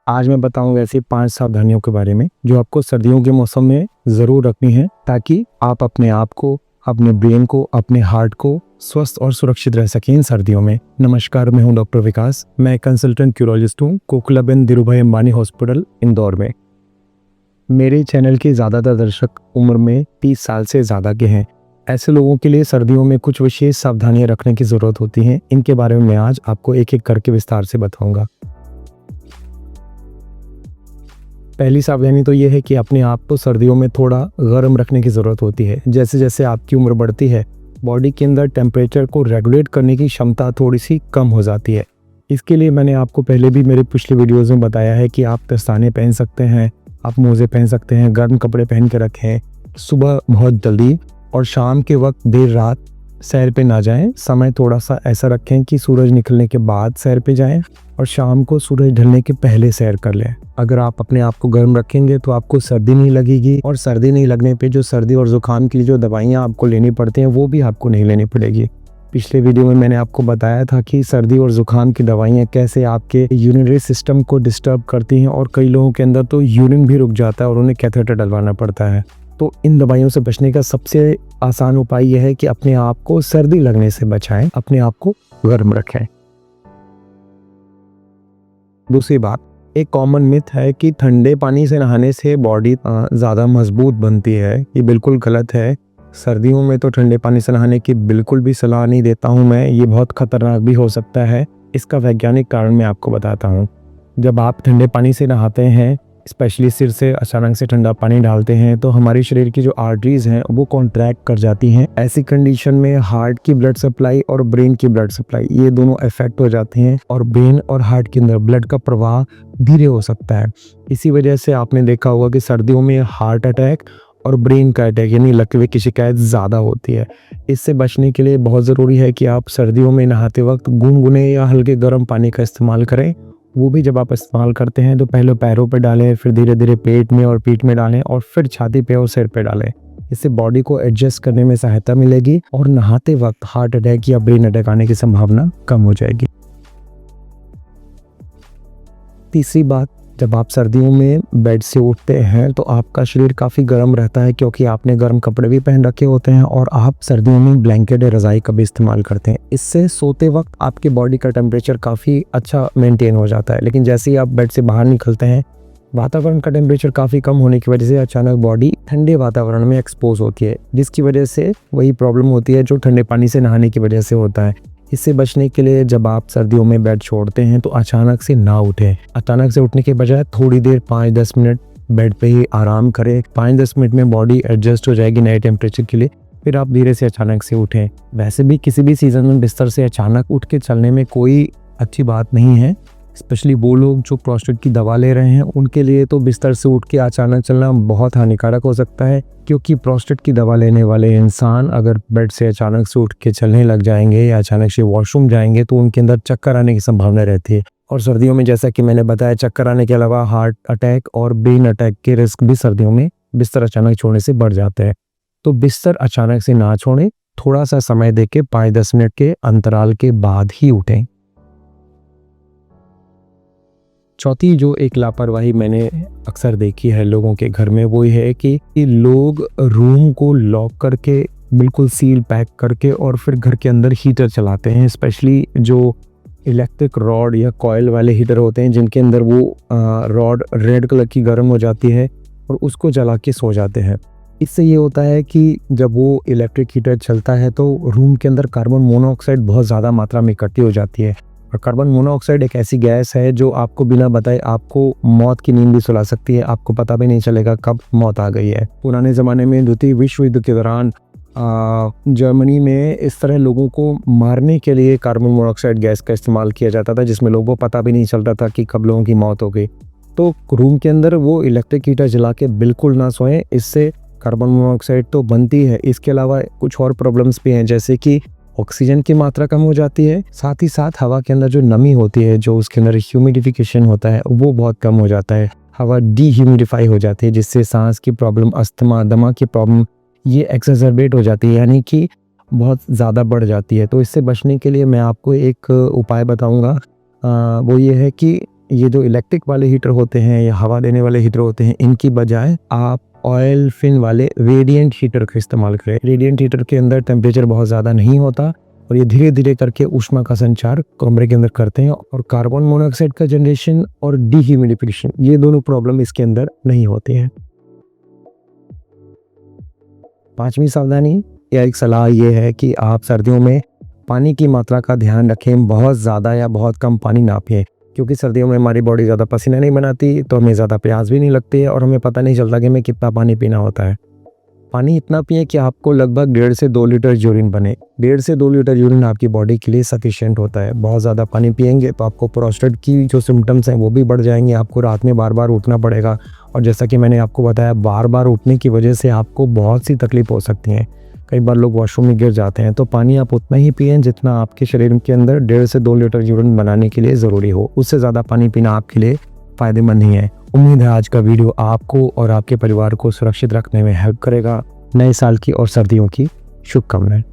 आज मैं बताऊंगा ऐसी 5 सावधानियों के बारे में जो आपको सर्दियों के मौसम में ज़रूर रखनी है ताकि आप अपने आप को, अपने ब्रेन को, अपने हार्ट को स्वस्थ और सुरक्षित रह सकें इन सर्दियों में। नमस्कार, मैं हूं डॉक्टर विकास। मैं कंसल्टेंट क्यूरोलॉजिस्ट हूं कोकिलाबेन धीरूभाई अंबानी हॉस्पिटल इंदौर में। मेरे चैनल के ज़्यादातर दर्शक उम्र में 30 साल से ज़्यादा के हैं। ऐसे लोगों के लिए सर्दियों में कुछ विशेष सावधानियां रखने की ज़रूरत होती हैं। इनके बारे में मैं आज आपको एक एक करके विस्तार से बताऊंगा। पहली सावधानी तो ये है कि अपने आप को सर्दियों में थोड़ा गर्म रखने की ज़रूरत होती है। जैसे जैसे आपकी उम्र बढ़ती है, बॉडी के अंदर टेम्परेचर को रेगुलेट करने की क्षमता थोड़ी सी कम हो जाती है। इसके लिए मैंने आपको पहले भी मेरे पिछले वीडियोज़ में बताया है कि आप दस्ताने पहन सकते हैं, आप मोजे पहन सकते हैं, गर्म कपड़े पहन के रखें, सुबह बहुत जल्दी और शाम के वक्त देर रात सैर पे ना जाएं। समय थोड़ा सा ऐसा रखें कि सूरज निकलने के बाद सैर पे जाएं और शाम को सूरज ढलने के पहले सैर कर लें। अगर आप अपने आप को गर्म रखेंगे तो आपको सर्दी नहीं लगेगी, और सर्दी नहीं लगने पे जो सर्दी और ज़ुकाम की जो दवाइयाँ आपको लेनी पड़ती हैं वो भी आपको नहीं लेनी पड़ेगी। पिछले वीडियो में मैंने आपको बताया था कि सर्दी और ज़ुकाम की दवाइयाँ कैसे आपके यूरिनरी सिस्टम को डिस्टर्ब करती हैं, और कई लोगों के अंदर तो यूरिन भी रुक जाता है और उन्हें कैथेटर डलवाना पड़ता है। तो इन दवाइयों से बचने का सबसे आसान उपाय यह है कि अपने आप को सर्दी लगने से बचाएं, अपने आप को गर्म रखें। दूसरी बात, एक कॉमन मिथ है कि ठंडे पानी से नहाने से बॉडी ज़्यादा मजबूत बनती है। ये बिल्कुल गलत है। सर्दियों में तो ठंडे पानी से नहाने की बिल्कुल भी सलाह नहीं देता हूँ मैं। ये बहुत खतरनाक भी हो सकता है। इसका वैज्ञानिक कारण मैं आपको बताता हूँ। जब आप ठंडे पानी से नहाते हैं, स्पेशली सिर से अचानक से ठंडा पानी डालते हैं, तो हमारे शरीर की जो आर्टरीज हैं वो कॉन्ट्रैक्ट कर जाती हैं। ऐसी कंडीशन में हार्ट की ब्लड सप्लाई और ब्रेन की ब्लड सप्लाई ये दोनों इफेक्ट हो जाते हैं, और ब्रेन और हार्ट के अंदर ब्लड का प्रवाह धीरे हो सकता है। इसी वजह से आपने देखा होगा कि सर्दियों में हार्ट अटैक और ब्रेन का अटैक यानी लकवे की शिकायत ज़्यादा होती है। इससे बचने के लिए बहुत ज़रूरी है कि आप सर्दियों में नहाते वक्त गुनगुने या हल्के गर्म पानी का इस्तेमाल करें। वो भी जब आप इस्तेमाल करते हैं तो पहले पैरों पे डालें, फिर धीरे धीरे पेट में और पीठ में डालें, और फिर छाती पे और सिर पे डालें। इससे बॉडी को एडजस्ट करने में सहायता मिलेगी और नहाते वक्त हार्ट अटैक या ब्रेन अटैक आने की संभावना कम हो जाएगी। तीसरी बात, जब आप सर्दियों में बेड से उठते हैं तो आपका शरीर काफ़ी गर्म रहता है, क्योंकि आपने गर्म कपड़े भी पहन रखे होते हैं और आप सर्दियों में ब्लैंकेट या रज़ाई का भी इस्तेमाल करते हैं। इससे सोते वक्त आपके बॉडी का टेम्परेचर काफ़ी अच्छा मेंटेन हो जाता है। लेकिन जैसे ही आप बेड से बाहर निकलते हैं, वातावरण का टेम्परेचर काफ़ी कम होने की वजह से अचानक बॉडी ठंडे वातावरण में एक्सपोज होती है, जिसकी वजह से वही प्रॉब्लम होती है जो ठंडे पानी से नहाने की वजह से होता है। इससे बचने के लिए जब आप सर्दियों में बेड छोड़ते हैं तो अचानक से ना उठें। अचानक से उठने के बजाय थोड़ी देर 5-10 मिनट बेड पे ही आराम करें। 5-10 मिनट में बॉडी एडजस्ट हो जाएगी नए टेम्परेचर के लिए, फिर आप धीरे से अचानक से उठें। वैसे भी किसी भी सीज़न में बिस्तर से अचानक उठ के चलने में कोई अच्छी बात नहीं है। स्पेशली वो लोग जो प्रोस्टेट की दवा ले रहे हैं, उनके लिए तो बिस्तर से उठ के अचानक चलना बहुत हानिकारक हो सकता है, क्योंकि प्रोस्टेट की दवा लेने वाले इंसान अगर बेड से अचानक से उठ के चलने लग जाएंगे या अचानक से वॉशरूम जाएंगे तो उनके अंदर चक्कर आने की संभावना रहती है। और सर्दियों में जैसा कि मैंने बताया, चक्कर आने के अलावा हार्ट अटैक और ब्रेन अटैक के रिस्क भी सर्दियों में बिस्तर अचानक छोड़ने से बढ़ जाते हैं। तो बिस्तर अचानक से ना छोड़ें, थोड़ा सा समय दे के 5-10 मिनट के अंतराल के बाद ही उठें। चौथी जो एक लापरवाही मैंने अक्सर देखी है लोगों के घर में, वो ये है कि लोग रूम को लॉक करके बिल्कुल सील पैक करके और फिर घर के अंदर हीटर चलाते हैं। स्पेशली जो इलेक्ट्रिक रॉड या कॉयल वाले हीटर होते हैं, जिनके अंदर वो रॉड रेड कलर की गर्म हो जाती है, और उसको जला के सो जाते हैं। इससे ये होता है कि जब वो इलेक्ट्रिक हीटर चलता है तो रूम के अंदर कार्बन मोनोऑक्साइड बहुत ज़्यादा मात्रा में इकट्ठी हो जाती है। और कार्बन मोनोऑक्साइड एक ऐसी गैस है जो आपको बिना बताए आपको मौत की नींद भी सुला सकती है। आपको पता भी नहीं चलेगा कब मौत आ गई है। पुराने ज़माने में द्वितीय विश्व युद्ध के दौरान जर्मनी में इस तरह लोगों को मारने के लिए कार्बन मोनोऑक्साइड गैस का इस्तेमाल किया जाता था, जिसमें लोगों को पता भी नहीं चलता था कि कब लोगों की मौत हो गई। तो रूम के अंदर वो इलेक्ट्रिक हीटर जला के बिल्कुल ना सोएं। इससे कार्बन मोनोऑक्साइड तो बनती है, इसके अलावा कुछ और प्रॉब्लम्स भी हैं, जैसे कि ऑक्सीजन की मात्रा कम हो जाती है। साथ ही साथ हवा के अंदर जो नमी होती है, जो उसके अंदर ह्यूमिडिफिकेशन होता है, वो बहुत कम हो जाता है। हवा डीह्यूमिडिफाई हो जाती है, जिससे सांस की प्रॉब्लम, अस्थमा, दमा की प्रॉब्लम ये एक्सेसरबेट हो जाती है, यानी कि बहुत ज़्यादा बढ़ जाती है। तो इससे बचने के लिए मैं आपको एक उपाय बताऊंगा। वो ये है कि ये जो इलेक्ट्रिक वाले हीटर होते हैं या हवा देने वाले हीटर होते हैं, इनकी बजाय आप ऑयल फिन वाले रेडिएंट हीटर का इस्तेमाल करें। रेडिएंट हीटर के अंदर टेम्परेचर बहुत ज़्यादा नहीं होता और ये धीरे धीरे करके ऊष्मा का संचार कमरे के अंदर करते हैं और कार्बन मोनोऑक्साइड का जनरेशन और डिह्यूमिडिफिकेशन, ये दोनों प्रॉब्लम इसके अंदर नहीं होती हैं। 5वीं सावधानी या एक सलाह ये है कि आप सर्दियों में पानी की मात्रा का ध्यान रखें, बहुत ज़्यादा या बहुत कम पानी ना पिएं, क्योंकि सर्दियों में हमारी बॉडी ज़्यादा पसीना नहीं बनाती, तो हमें ज़्यादा प्यास भी नहीं लगती है और हमें पता नहीं चलता कि हमें कितना पानी पीना होता है। पानी इतना पिएं कि आपको लगभग 1.5 से 2 लीटर यूरिन बने। 1.5 से 2 लीटर यूरिन आपकी बॉडी के लिए सफिशिएंट होता है। बहुत ज़्यादा पानी पिएंगे तो आपको प्रोस्टेट की जो सिम्टम्स हैं वो भी बढ़ जाएंगे, आपको रात में बार बार उठना पड़ेगा और जैसा कि मैंने आपको बताया, बार बार उठने की वजह से आपको बहुत सी तकलीफ हो सकती हैं। कई बार लोग वॉशरूम में गिर जाते हैं, तो पानी आप उतना ही पिएं जितना आपके शरीर के अंदर 1.5 से 2 लीटर यूरिन बनाने के लिए ज़रूरी हो। उससे ज़्यादा पानी पीना आपके लिए फ़ायदेमंद नहीं है। उम्मीद है आज का वीडियो आपको और आपके परिवार को सुरक्षित रखने में हेल्प करेगा। नए साल की और सर्दियों की शुभकामनाएं।